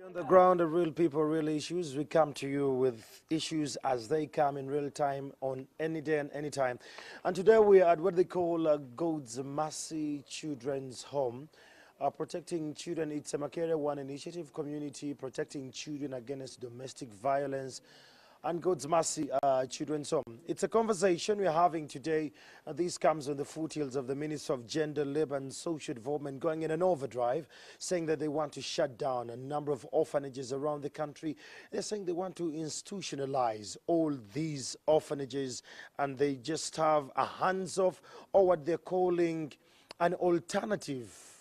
On the ground, the real people, real issues. We come to you with issues as they come in real time on any day and any time. And today we are at what they call God's Mercy Children's Home. Protecting children, it's a Makere One initiative community protecting children against domestic violence and God's Mercy Children's Home. It's a conversation we're having today. This comes on the foothills of the Minister of Gender, Labour and Social Development going in an overdrive, saying that they want to shut down a number of orphanages around the country. They're saying they want to institutionalize all these orphanages and they just have a hands-off or what they're calling an alternative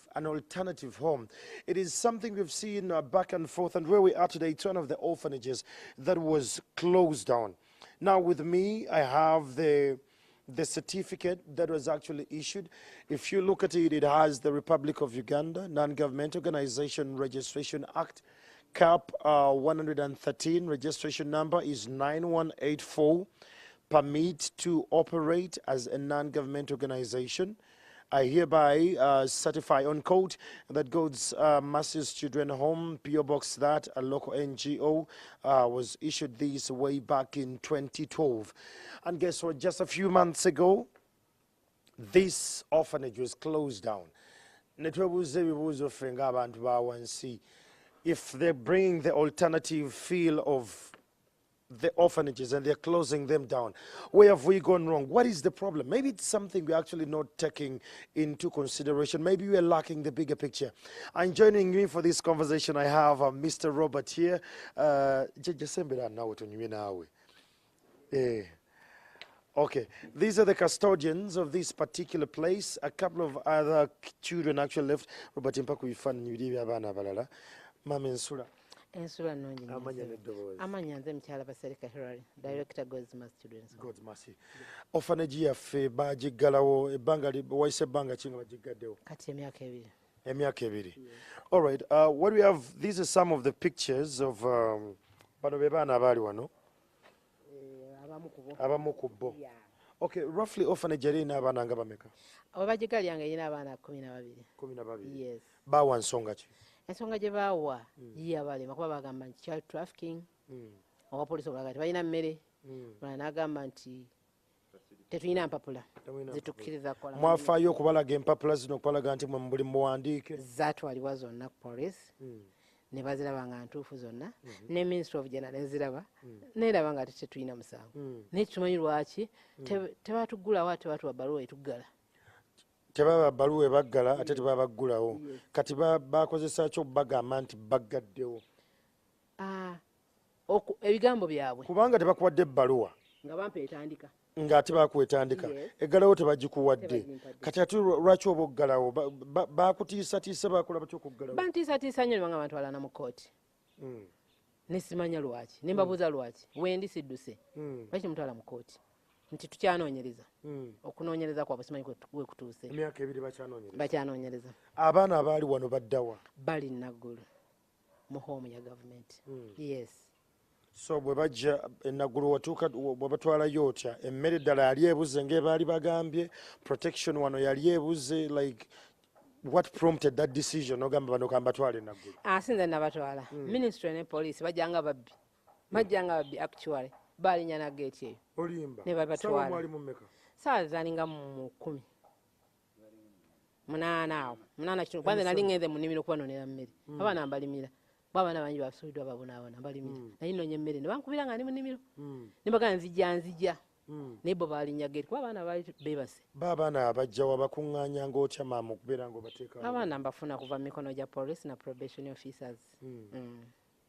home. It is something we've seen back and forth, and where we are today, it's one of the orphanages that was closed down. Now with me, I have the certificate that was actually issued. If you look at it, it has the Republic of Uganda Non-Government Organization Registration Act, CAP 113, registration number is 9184, permit to operate as a non-government organization. I hereby certify on code that God's Mercy Children's Home, PO Box that, a local NGO, was issued this way back in 2012. And guess what? Just a few months ago, this orphanage was closed down. If they're bringing the alternative feel of the orphanages and they're closing them down, where have we gone wrong? What is the problem? Maybe it's something we're actually not taking into consideration. Maybe we're lacking the bigger picture. And joining me for this conversation, I have Mr. Robert here. Okay, these are the custodians of this particular place. A couple of other children actually left. Robert Impaku Ifan Yudi Abana Balala. Mama Sura. Ensula nonyi amanya nze mkyala Basereka Hilary, director God's Mercy Children's Home. God's Mercy. Orphanage yaffe bagiggalawo ebbanga wayise ebbanga kinga bagigaddewo kati emyaka ebiri. All right, what we have, these are some of the pictures of bano be baana abaali wano abamu ku bo. Okay, roughly orphanage yali erina abaana nga bameka? Abagigali yange erina abaana 12. Yes. Baawa nsonga ki? Ensonga gye baawa yabalema kuba bagamba nti child trafficking, owa poliisi obulaga tebalina mmere, mulala n'agamba nti tetulina mpapula zitukkiriza kukola. Mwafaayo okubalaga empapula zino okubalaga nti mwe muli muwandiike? Zaatwalibwa zonna ku poliisi ne baziraba nga ntuufu zonna, ne Ministry of Gender ne ziraba neraba nga tetulina musango. Naye tumanyi lwaki tebatugulawo ate batuwa bbaluwa etuggala. Tebaba baluwe baggala ate tebabaggulawo. Kati bakozesa ki okubagamba nti baggaddewo? Ebigambo byabwe kubanga tebakuwadde ebbaluwa nga bampa etandika ng'ate bakuwetandika eggalawo tebagikuwadde. Kati ate lwaki oba oggalawo? Bakutiisatiisa bakola batya okuggalawo? Bantiisatiisa nnyo ne banga bantwalana mu kooti ne simanya lwaki ne mbabuuza lwaki wendi sidduse lwaki mutwala mu kooti nti tukyanoonyereza. Okunoonyereza kwabwe simanyi we kutuuse. Emyaka ebiri bakyanoonyereza. Abaana abaali wano baddawa? Bali Naggulu mu home ya gavumenti. Yes. So bwe bajja Naggulu watuuka bwe batwalayo otya? Emmere ddala yali ebuze ng'ebaali bagambye? Protection wano yali ebuze? Like what prompted that decision ogamba bano kambatwale Naggulu? Sinze nabatwala. Ministry ne police bajjanga babbi actually. Baalinya na gate eyo. Olimba. Ne babatwala. Sawa mwali mumeka? Saa zaninga mu 10. Munana kino. Kwanza nali ngeze mu nnimiro kubanonera mmere. Abaana mbalimira. Abaana bangi basubiddwa babonaabona balimira. Naye nnoonya emmere ne bankubira nga ndi mu nnimiro. Ne bagamba nzija. Naye bo baalinya gate kuba abaana baali beebase. Abaana abajja wabakuŋŋaanya ng'otya maama okubeera ng'obateeka? Abaana mbafuna kuva mu mikono gya police na probation officers.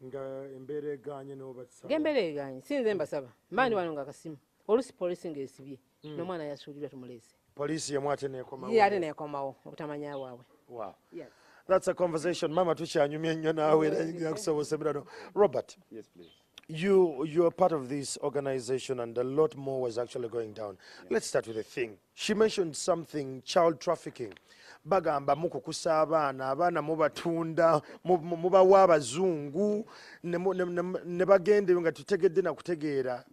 Nga embeera egaanye n'obatsa? Ng'embeera egaanye sinze mbasaba mbaani wano nga kasimu oluusi poliisi ng'esibye n'omwana yasuulirwa tumuleese. Poliisi yemu ate neekomawo? Ye ate neekomawo obutamanya waabwe. Wow. Yes. That's a conversation. Mama tukyanyumye nnyo naawe nakusobose birano. Robert. Yes, please. You are part of this organization and a lot more was actually going down. Let's start with the thing. She mentioned something, child trafficking. Bagamba mukukusa abaana mubatunda mubawa abazungu ne bagende nga tutegedde na kutegeera.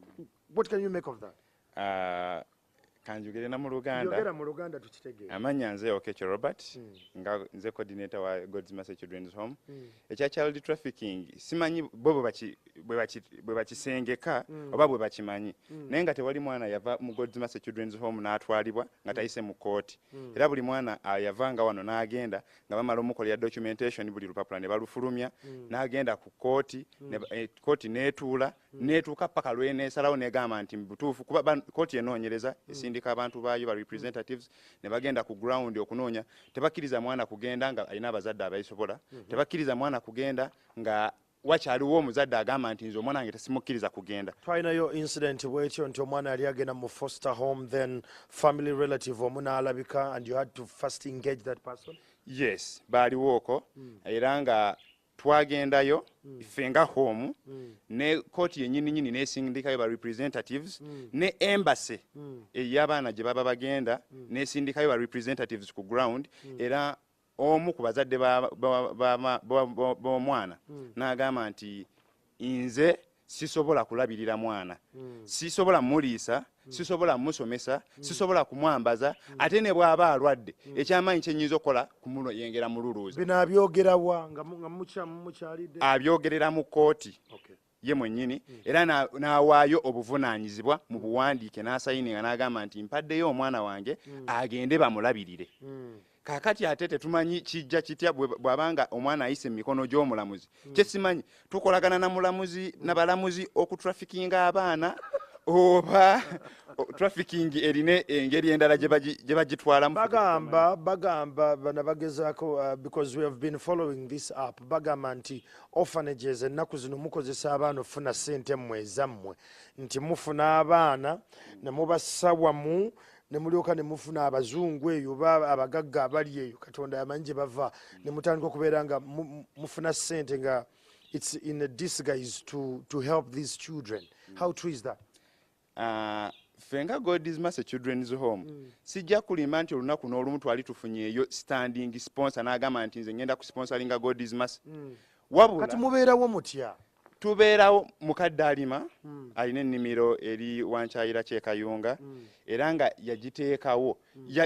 What can you make of that? kanjugere na mu Luganda. Yogera mu Luganda tukitegeera. Amanya nze Okecho Robert nga nze coordinator wa God's Mercy Children's Home. Ekya child trafficking simanyi bobo bwe bakisengeka oba bwe bakimanyi. Naye nga tewali mwana yava mu God's Mercy Children's Home n'atwalibwa nga tayise mu kooti. Era buli mwana yavanga wano n'agenda nga bamala omukolera documentation buli lupapula ne balufulumya n'agenda ku kooti kooti neetuuka paka lw'eneesalawo n'egamba nti butuufu kuba kooti enoonyereza esindika abantu baayo ba representatives ne bagenda ku ground okunoonya tebakkiriza mwana kugenda nga alina abazadde abayisobola tebakkiriza mwana kugenda nga wakyaliwo omuzadde agamba nti nze omwana wange tesimukkiriza kugenda. Twalinayo incident bwetyo nti omwana yali agenda mu foster home then family relative omu n'alabika and you had to first engage that person? Yes, baliwooko era nga twagendayo ffe nga home ne kooti yennyini n'esindikayo ba representatives ne embassy ey'abaana gye baba bagenda n'esindikayo ba representatives ku ground era omu ku bazadde b'omwana n'agamba nti nze sisobola kulabirira mwana sisobola muliisa sisobola musomesa sisobola kumwambaza ate ne bw'aba alwadde ekyamaanyi kyenyinza okukola kumuyengera mululuuza. Bino abyogerawa nga mukyalidde? Abyogerera mu kooti ye mwennyini era n'awaayo obuvunaanyizibwa mu buwandiike n'asayininga n'agamba nti mpaddeyo omwana wange agende bamulabirire. Kakati ate tetumanyi kijja kitya bw'abanga omwana ayise mu mikono gy'omulamuzi. Kyesimanyi tukolagana na mulamuzi n'abalamuzi okutrafikinga abaana oba trafficking erine engeri endala gye bagitwalamu. Bagamba bana bagezaako because we have been following this up. Bagamba nti orphanages ennaku zino mukozesa abaana ofuna ssente mmwe ezammwe nti mufuna abaana ne mubassa wamu ne mulyoka ne mufuna abazungu eyo oba abagagga abali eyo Katonda yamanyi gye bava ne mutandika okubeera nga mufuna ssente nga it's in a disguise to help these children. How true is that? Fenga God's Mercy Children's Home sijja kulimba nti olunaku n'olumu twali tufunyeeyo standing sponsor n'agamba nti nze ngenda ku sponsoringa God's Mercy. Wabula kati mubeerawo mutya? Tubeerawo mukadde alima alina ennimiro eri Wankyayira Kyekayunga era nga yagiteekawo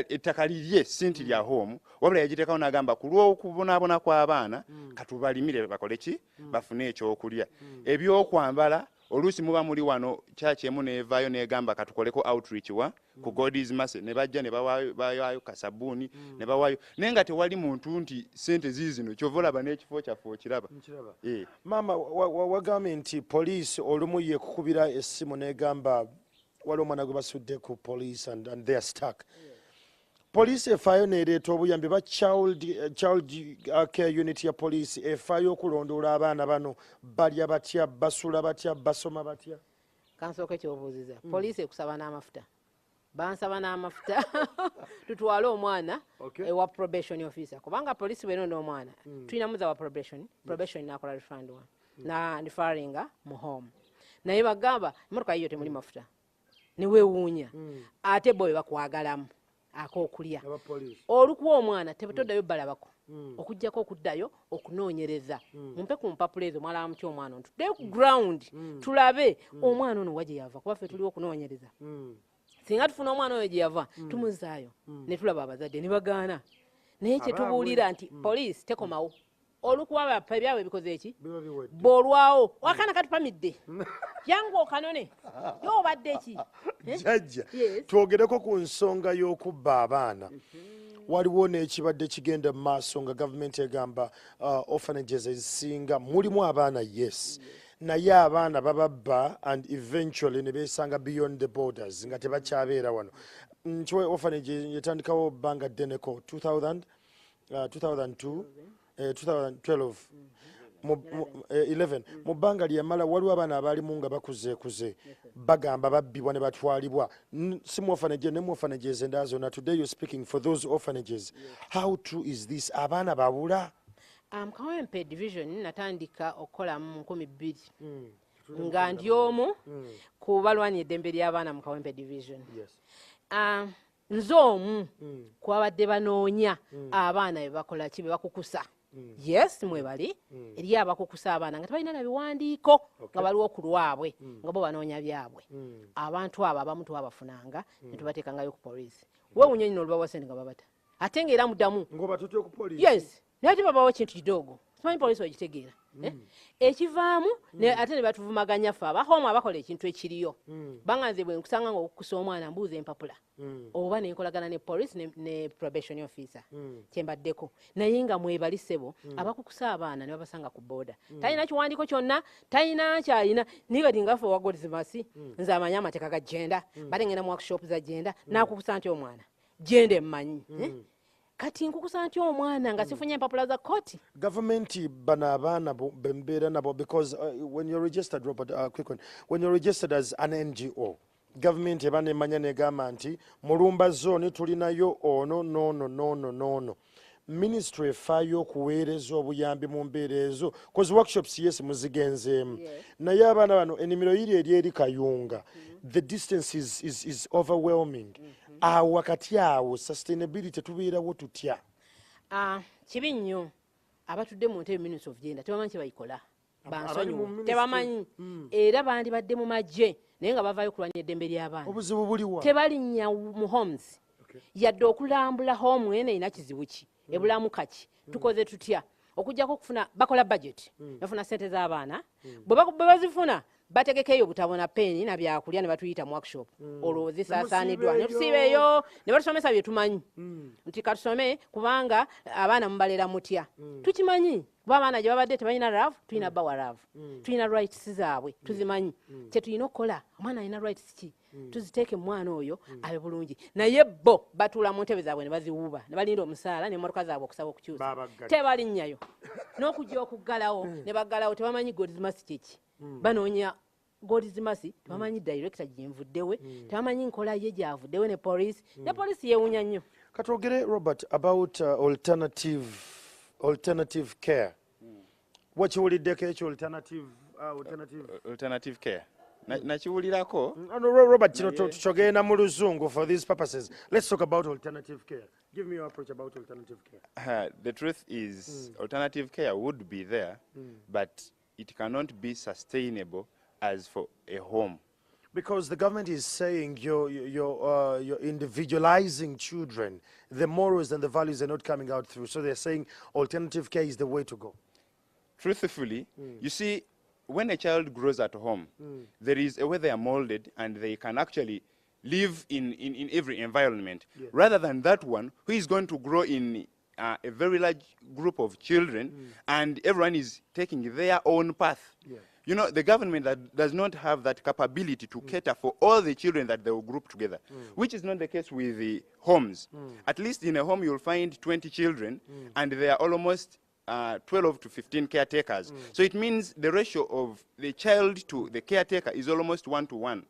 ettaka lirye sinti lya home wabula yagiteekawo n'agamba ku lw'okubonaabona kw'abaana katubalimire bakole ki bafune ekyokulya ebyokwambala. Oluusi muba muli wano church emu neevaayo n'egamba katukoleko outreach wa ku God's Mercy ne bajja ne bawaayo kasabuuni ne bawaayo naye nga tewali muntu nti ssente ziizino kyova olaba n'ekifo kyaffe okiraba. Maama wagambye nti poliisi olumu yeekukubira essimu n'egamba waliwo omwana gwe basudde ku police and they are stuck. Poliisi efaayo n'ereeta obuyambi ba child care unit ya poliisi efaayo okulondoola abaana bano balya batya basula batya basoma batya? Kansooka ekyobuuziza poliisi ekusaba n'amafuta bansaba n'amafuta tutwale omwana ewa probation officer kubanga poliisi bw'eronda omwana tulina muza wa probation nakola refund wa na referringa mu home naye bagamba emmotoka yiyo temuli mafuta niweewuunya ate bo bwe bakwagalamu ak'okulya olukuwa omwana tebutoddayo balabako okujjako okuddayo okunoonyereza mumpe ku mpapula ezo mwala mutya omwana ono tuddeyo ku ground tulabe omwana ono wa gye yava kuba ffe tuliwo okunoonyereza singa tufuna omwana oyo gye yava tumuzaayo ne tulaba abazadde ne bagaana naye kye tubuulira nti poliisi tekomawo olukuwa byabwe bikoze eki bw'olwawo wakana katupamidde yangu okanone y'obadde eki jjajja twogereko ku nsonga y'okubba abaana waliwo n'ekibadde kigenda mu maaso nga gavumenti egamba orphanages ezisinga mulimu abaana yes naye abaana bababba and eventually ne beesanga beyond the borders nga tebakyabeera wano. Nkiwe orphanage yatandikawo bbanga ddeneko 2002 2012 11 mu bbanga lyemala waliwo abaana abaalimu nga bakuzeekuze bagamba babbibwa ne batwalibwa si mu orphanage ne mu orphanages endala zonna. Today you're speaking for those orphanages. How true is this? Abaana babula? Kawempe division natandika okukola mu 2000 nga ndi omu ku balwanyi eddembe ly'abaana mu Kawempe division. nze omu kwabadde banoonya abaana be bakola ki be bakukusa yes mwebali eri abakukusa abaana nga tebalina na biwandiiko nga baliwo ku lwabwe nga bo banoonya byabwe abantu abo abamu twabafunanga ne tubateekangayo ku poliisi weewunya nyina olubawa sente nga babata ate ng'era muddamu yes naye tebabawo kintu kidogo simanyi poliisi ogitegeera ekivaamu ate ne batuvumaganya ffe abahomu abakola ekintu ekiriyo baŋŋanze bwe nkusanga ng'okukusa omwana mbuuza empapula oba nenkolagana ne police ne probation officer kyembaddeko naye nga mwebali ssebo abakukusa abaana ne babasanga ku booda talina kiwandiiko kyonna talina kyalina niye kati ngaffe owa godimasi nze amanyi amateeka ga jenda bate ngenda mu workshop za jenda nakukusa nti omwana jenda emmanyi kati nkukusa nti omwana nga sifunye empapula za kooti government bano abaana bembeera nabo because when you're registered Robert quick one when you're registered as an NGO government eba nemanya negamba nti mulumba zone tulinayo ono nono ministry efaayo okuweereza obuyambi mu mbeera ezo cause workshops yes muzigenzeemu naye abaana bano ennimiro yiri eri eri Kayunga the distance is overwhelming awo wakati awo sustainability tubeerawo tutya kibi nnyo abatudde mu ntebe ministry of gender tebamanyi kyebayikola bansonyiwa tebamanyi era bandi badde mu magye naye nga bavaayo okulwanya eddembe ly'abaana obuzibu buliwa tebalinnya mu homes yadde okulambula home ene ina kizibu ki ebulamu kaki tukoze tutya okujjako okufuna bakola budget bafuna sente z'abaana bwe bazifuna bategekeyo butabona peni na byakulya ne batuyita mu workshop olwo zisaasaaniddwa ne tusiibeeyo ne batusomesa bye tumanyi nti katusome kubanga abaana mubalera mutya tukimanyi kuba abaana gye babadde tebalina love tulina bawa love tulina rights zaabwe tuzimanyi kyetulina okukola omwana alina rights ki tuziteeke mwana oyo abe bulungi naye bo batuula mu ntebe zaabwe ne baziwuuba ne balinda omusaala n'emmotoka zaabwe okusaba okukyusa tebalinnyayo n'okujja okuggalawo ne baggalawo tebamanyi godimasi kyeki banoonya godimasi tebamanyi director gyenvuddewe tebamanyi nkola ye gyavuddewe ne police yeewunya nnyo katwogere Robert about alternative care wakiwuliddeko ekyo alternative care nakiwulirako Robert kino tukyogenda mu luzungu for these purposes let's talk about alternative care give me your approach about alternative care the truth is alternative care would be there but it cannot be sustainable as for a home because the government is saying you're individualizing children the morals and the values are not coming out through so they're saying alternative care is the way to go truthfully you see when a child grows at home there is a way they are molded and they can actually live in every environment rather than that one who is going to grow in a very large group of children and everyone is taking their own path you know the government that does not have that capability to cater for all the children that they will group together which is not the case with the homes at least in a home you'll find 20 children and they are almost 12 to 15 caretakers so it means the ratio of the child to the caretaker is almost 1 to 1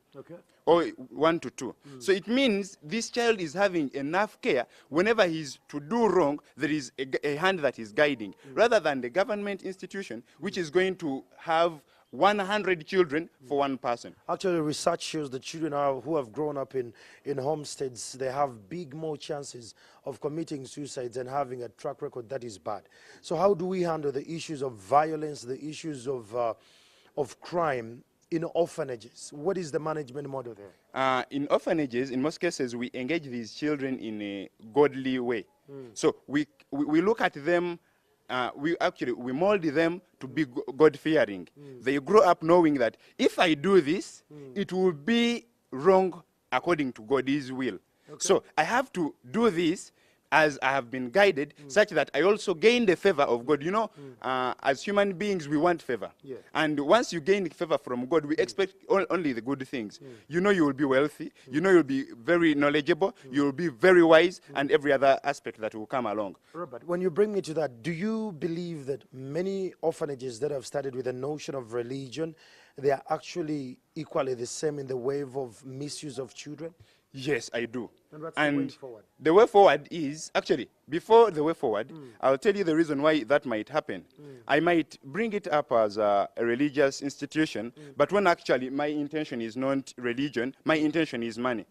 or 1 to 2 so it means this child is having enough care whenever he's to do wrong there is a hand that is guiding rather than the government institution which is going to have 100 children for one person. Actually, research shows the children who have grown up in homesteads, they have more chances of committing suicides and having a track record that is bad. So how do we handle the issues of violence, the issues of crime in orphanages? What is the management model there? In orphanages, in most cases, we engage these children in a godly way. So we look at them we mold them to be God-fearing. They grow up knowing that if I do this, it will be wrong according to God's will. So I have to do this as I have been guided, such that I also gain the favor of God. You know, as human beings, we want favor. And once you gain favor from God, we expect only the good things. You know you will be wealthy, you know you'll be very knowledgeable, you'll be very wise, and every other aspect that will come along. Robert, when you bring me to that, do you believe that many orphanages that have started with a notion of religion, they are actually equally the same in the wave of misuse of children? Yes, I do. And what's the way forward? The way forward is, actually, before the way forward, I'll tell you the reason why that might happen. I might bring it up as a religious institution, but when actually my intention is not religion, my intention is money.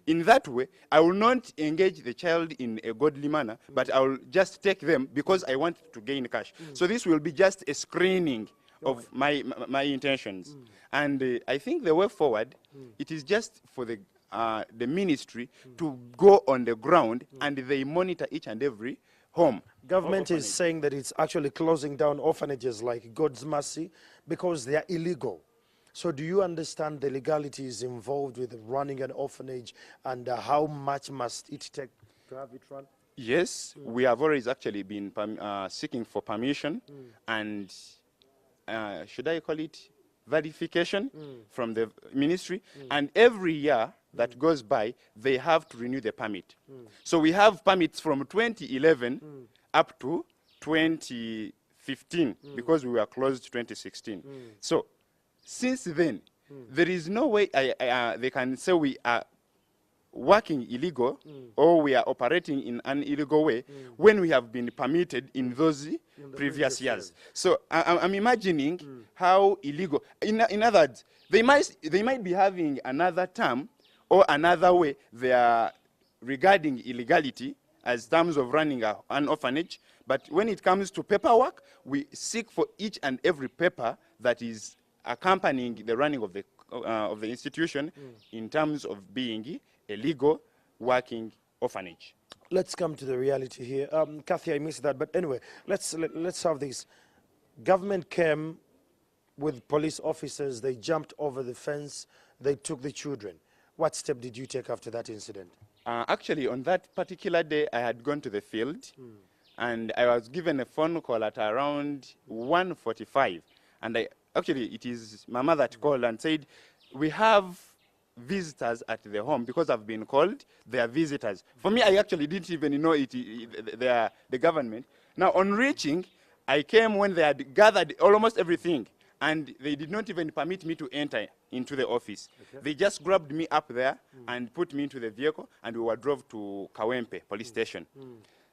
In that way, I will not engage the child in a godly manner, but I will just take them because I want to gain cash. So this will be just a screening of my intentions. And I think the way forward, it is just for the ministry to go on the ground and they monitor each and every home. Government is saying that it's actually closing down orphanages like God's Mercy because they are illegal. So do you understand the legalities involved with running an orphanage and how much must it take to have it run? Yes, we have always actually been seeking for permission and should I call it verification from the ministry, and every year that goes by, they have to renew the permit. So we have permits from 2011 up to 2015 because we were closed 2016. So since then, there is no way they can say we are working illegal or we are operating in an illegal way when we have been permitted in those previous years. So I'm imagining how illegal. In other words, they might be having another term or another way they are regarding illegality as terms of running an orphanage. But when it comes to paperwork, we seek for each and every paper that is accompanying the running of the institution in terms of being a legal working orphanage. Let's come to the reality here. Kathy, I missed that, but anyway, let's have this. Government came with police officers, they jumped over the fence, they took the children. What step did you take after that incident? Actually, on that particular day, I had gone to the field, and I was given a phone call at around 1:45. And actually, it is Mama that called and said, we have visitors at the home because I've been called. They are visitors. For me, I actually didn't even know they are the government. Now, on reaching, I came when they had gathered almost everything, and they did not even permit me to enter into the office. Okay. They just grabbed me up there and put me into the vehicle, and we were drove to Kawempe police station.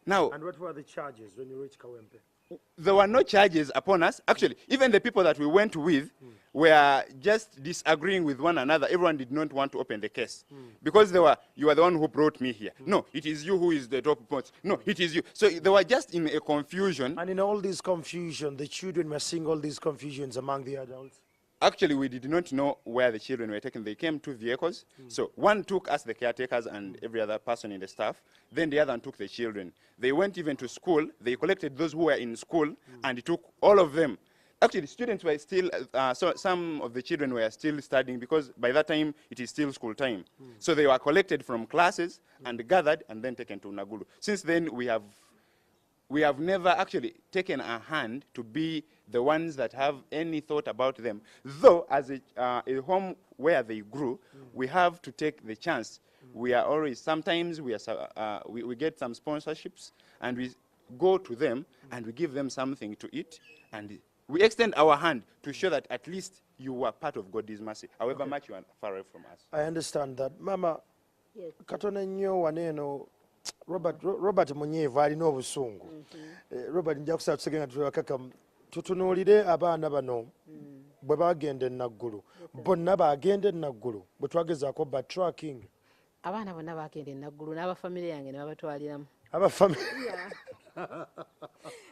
Now, and what were the charges when you reached Kawempe? There were no charges upon us. Actually, even the people that we went with were just disagreeing with one another. Everyone did not want to open the case because you are the one who brought me here. No, it is you who is the top point. No, it is you. So they were just in a confusion. And in all this confusion, the children were seeing all these confusions among the adults? Actually, we did not know where the children were taken. They came 2 vehicles. So one took us, the caretakers, and every other person in the staff. Then the other one took the children. They went even to school. They collected those who were in school and took all of them. Actually, the students were still, so some of the children were still studying because by that time it is still school time. So they were collected from classes and gathered and then taken to Naguru. Since then, we have never actually taken a hand to be the ones that have any thought about them. Though, as a home where they grew, we have to take the chance. We are always, sometimes we get some sponsorships, and we go to them, and we give them something to eat, and we extend our hand to show that at least you are part of God's mercy, however much you are far away from us. I understand that. Mama, katona nnyo waneno Robert Munyevu alina obusungu. Robert nja kusaba tusegenda tuwakaka tutunuulire abaana bano bwe bagenda Naggulu. Bonna bagenda Naggulu. Bwe twagezaako backtracking. Abaana bonna bagenda Naggulu n'abafamile yange ne babatwaliramu. Abafamile.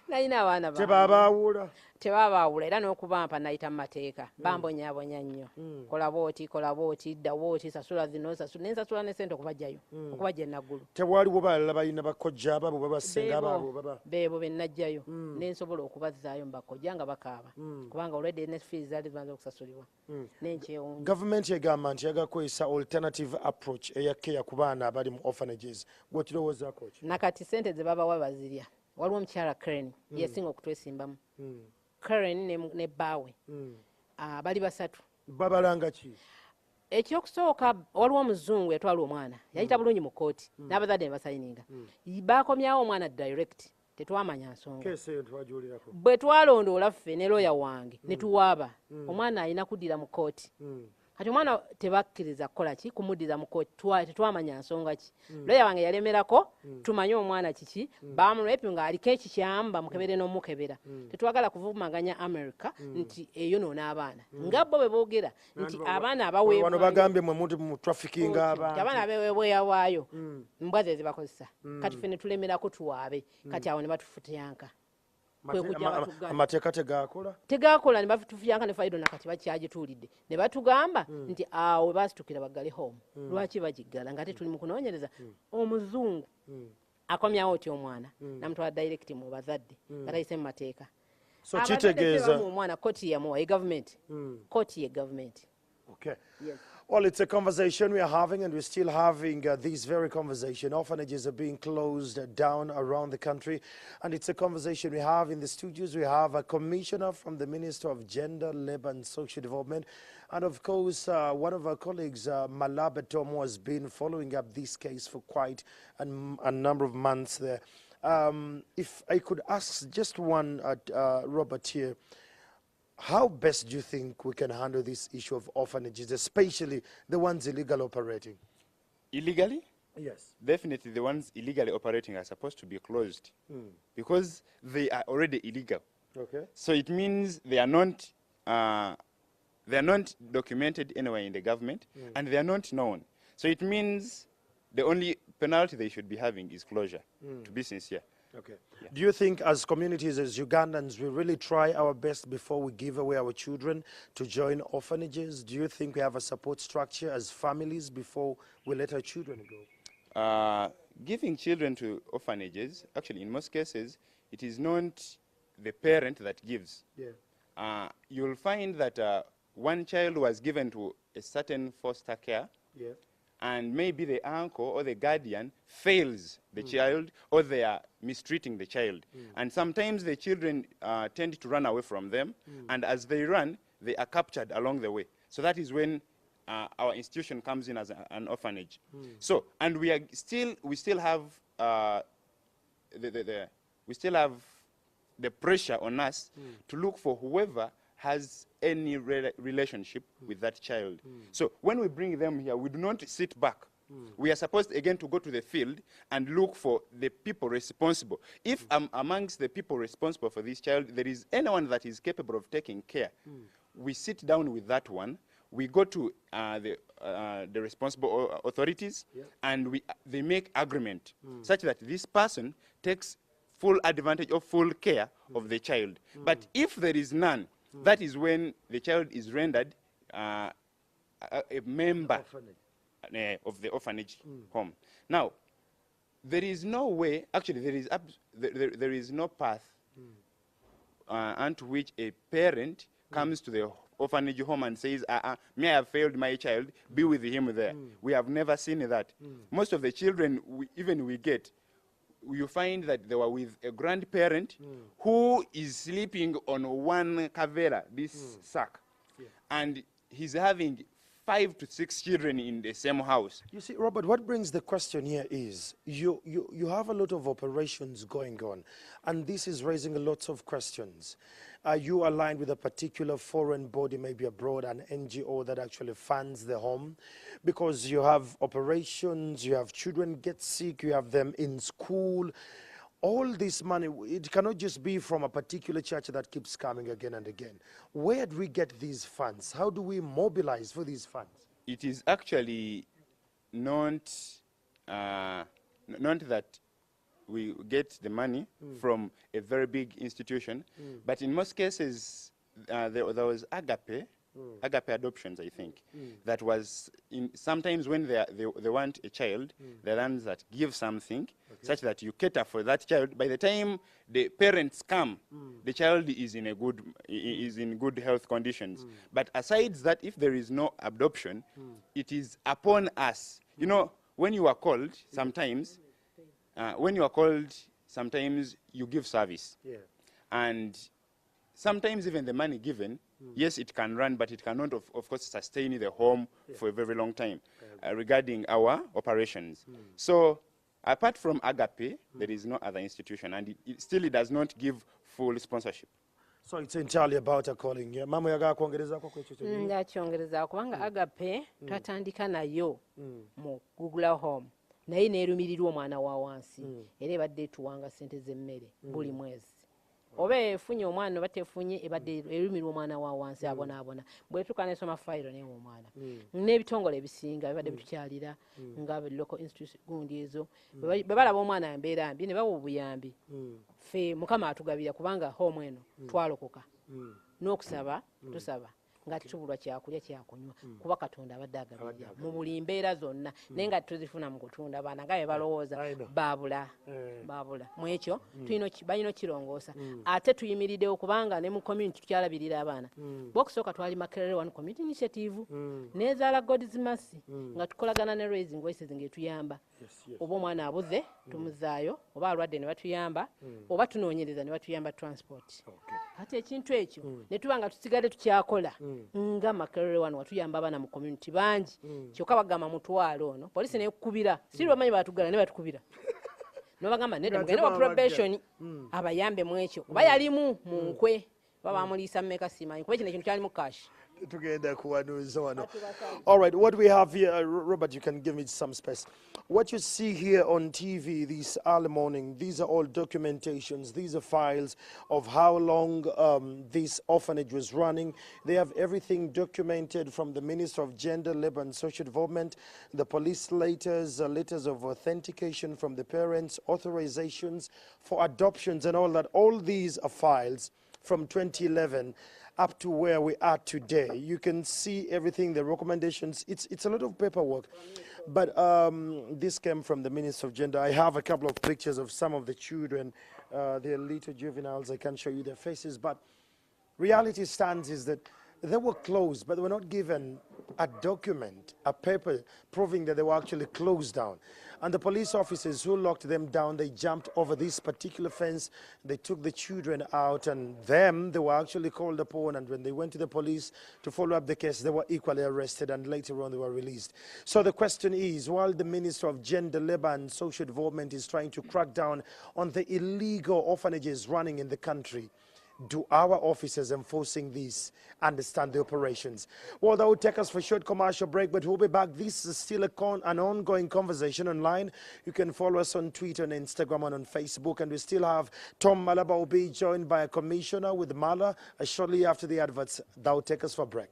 Nalina abaana bange. Tebabaawula. Tebabaawula era n'okubampa nayita mu mateeka. Bambonyaabonya nnyo. Kola booti, dda booti, sasula zino, nensasula ne ssente okubajjayo. Okubajja Naggulu. Tewaliwo balala balina bakojja ababo babasenga ababo baba. Beebo be najjayo. Nensobola okubazzaayo mu bakojja nga bakaaba. Kubanga already ne fees zaali zimaze okusasulibwa. N'enkyewunyo. Government egamba nti yagala kukozesa alternative approach eya care ku baana abali mu orphanages. Gwe kirowoozaako ki? Nakati ssente ze babawa bazirya. Waliwo omukyala Karen yesinga okutwesimbamu. Karen ne bbaawe bali basatu. Babalanga ki? Ekyokusooka waliwo omuzungu yatwala omwana yayita bulungi mu kooti n'abazadde ne basayininga. Baakomyawo omwana direct tetwamanya nsonga. Keesi eyo twagiwulirako. Bwe twalondoola ffe ne looya wange ne tuwaaba omwana alina kuddira mu kooti kati omwana tebakkiriza kukola ki kumuddira mu kooti tetwamanya nsonga ki lawyer wange yalemerako tumanye omwana kiki bamulepi nga aliko ekikyamba mukebere n'omukebera tetwagala kuvumaganya America nti eyonoona abaana nga bo bwe boogera nti abaana abaweebwa wano bagambye mwe muti mu trafficking abantu abaana abeweebwayawaayo mbwa ze zibakozesa kati ffe ne tulemerako tuwaabe kati awo ne batufuyanka amateeka tegakola ne batufuyanka ne faidona kati bakyagituulidde ne batugamba nti awo we basitukira baggale home lwaki bagiggala nga tuli mu kunoonyereza omuzungu akomyawo oti omwana namutwala direct mu bazadde nga tayise mu mateeka so kitegeeza omwana kooti yamuwa ye gavumenti kooti ye gavumenti. Okay. Yes. Well, it's a conversation we are having, and we're still having this very conversation. Orphanages are being closed down around the country, and it's a conversation we have in the studios. We have a commissioner from the Minister of Gender, Labour and Social Development, and of course, one of our colleagues, Malabe Tomo, has been following up this case for quite a number of months there. If I could ask just one, Robert here, how best do you think we can handle this issue of orphanages, especially the ones illegally operating? Illegally? Yes. Definitely the ones illegally operating are supposed to be closed because they are already illegal. Okay. So it means they are not documented anywhere in the government and they are not known. So it means the only penalty they should be having is closure, to be sincere. Okay. Yeah. Do you think as communities, as Ugandans, we really try our best before we give away our children to join orphanages? Do you think we have a support structure as families before we let our children go? Giving children to orphanages, actually in most cases, it is not the parent that gives. Yeah. You'll find that one child was given to a certain foster care, and maybe the uncle or the guardian fails the child, or they are mistreating the child. And sometimes the children tend to run away from them, and as they run, they are captured along the way. So that is when our institution comes in as an orphanage. So, and we still have the pressure on us to look for whoever has any relationship with that child. So when we bring them here, we do not sit back. We are supposed again to go to the field and look for the people responsible. If amongst the people responsible for this child, there is anyone that is capable of taking care, we sit down with that one, we go to the responsible authorities, and they make agreement such that this person takes full advantage or full care of the child. But if there is none, that is when the child is rendered a member of the orphanage home. Now, there is no way, actually there is no path unto which a parent comes to the orphanage home and says, may I have failed my child, be with him there. We have never seen that. Most of the children we get, you find that they were with a grandparent who is sleeping on one kavera, this sack, and he's having 5 to 6 children in the same house. You see, Robert, what brings the question here is you have a lot of operations going on, and this is raising a lot of questions. Are you aligned with a particular foreign body, maybe abroad, an NGO that actually funds the home? Because you have operations, you have children get sick, you have them in school. All this money, it cannot just be from a particular church that keeps coming again and again. Where do we get these funds? How do we mobilize for these funds? It is actually not that we get the money from a very big institution, but in most cases, there was agape adoptions, I think, that was sometimes when they want a child, the ones that give something, such that you cater for that child. By the time the parents come, the child is in good health conditions. But aside that, if there is no adoption, it is upon us. You know, when you are called, sometimes, you give service. And sometimes even the money given, yes, it can run, but it cannot, of course, sustain the home for a very long time regarding our operations. So apart from Agape, there is no other institution, and it still does not give full sponsorship. So it's entirely about a calling. Yeah. Mama yaga kuongerezako kwa ekyo kyonyine? Ndakyongereza kubanga agape twatandika nayo mu Google Home naye neerumirirwa omwana wa wansi era ebadde etuwanga ssente z'emmere buli mwezi. Oba efunye omwana oba tefunye ebadde erumirwa omwana wa wansi abonaabona bwetuuka nesoma fayiro naye omwana n'ebitongole ebisinga bibadde bitukyalira nga local institute gundi ezo bwe balaba omwana mbeera mbi ne bawa obuyambi ffe mukama atugabira kubanga home eno twalokoka n'okusaba tusaba nga tubulwa kyakulya kyakunywa kuba Katonda abadde agabira mu buli mbeera zonna naye nga tuzifuna mu kutunda abaana nga bwe balowooza baabula mu ekyo balina okirongoosa ate tuyimiriddewo kubanga ne mu community tukyalabirira abaana bwokusooka twali Makerere One Community Initiative nezaala God's Mercy nga tukolagana ne Raising Voices ng'etuyamba oba omwana abuze tumuzaayo oba alwadde ne batuyamba oba tunoonyereza ne batuyamba transport ate ekintu ekyo ne tuba nga tusigadde tukyakola nga Makerere One watuyamba abaana mu community bangi kyokka bagamba mutwalo ono poliisi nekukubira si lwamanyi baatugala ne batukubira nobagamba nedda mugende wa probation abayambe mu ekyo kuba yalimu mu nkwe baba bamuliisa mmeka simanyi kuba kino ekintu kyalimu cash. All right, what we have here, Robert, you can give me some space. What you see here on TV this early morning, these are all documentations. These are files of how long this orphanage was running. They have everything documented from the Minister of Gender, Labour and Social Development, the police letters, letters of authentication from the parents, authorizations for adoptions and all that. All these are files from 2011 up to where we are today. You can see everything, the recommendations. It's a lot of paperwork, but this came from the Minister of Gender. I have a couple of pictures of some of the children. They're little juveniles. I can't show you their faces, but reality stands is that they were closed, but they were not given a document, a paper proving that they were actually closed down. And the police officers who locked them down, they jumped over this particular fence. They took the children out, and they were actually called upon. And when they went to the police to follow up the case, they were equally arrested, and later on they were released. So the question is, while the Minister of Gender, Labour and Social Development is trying to crack down on the illegal orphanages running in the country, do our officers enforcing this understand the operations? Well, that will take us for a short commercial break, but we'll be back. This is still an ongoing conversation online. You can follow us on Twitter and Instagram and on Facebook, and we still have Tom Malaba will be joined by a commissioner with Mala shortly after the adverts. That will take us for a break.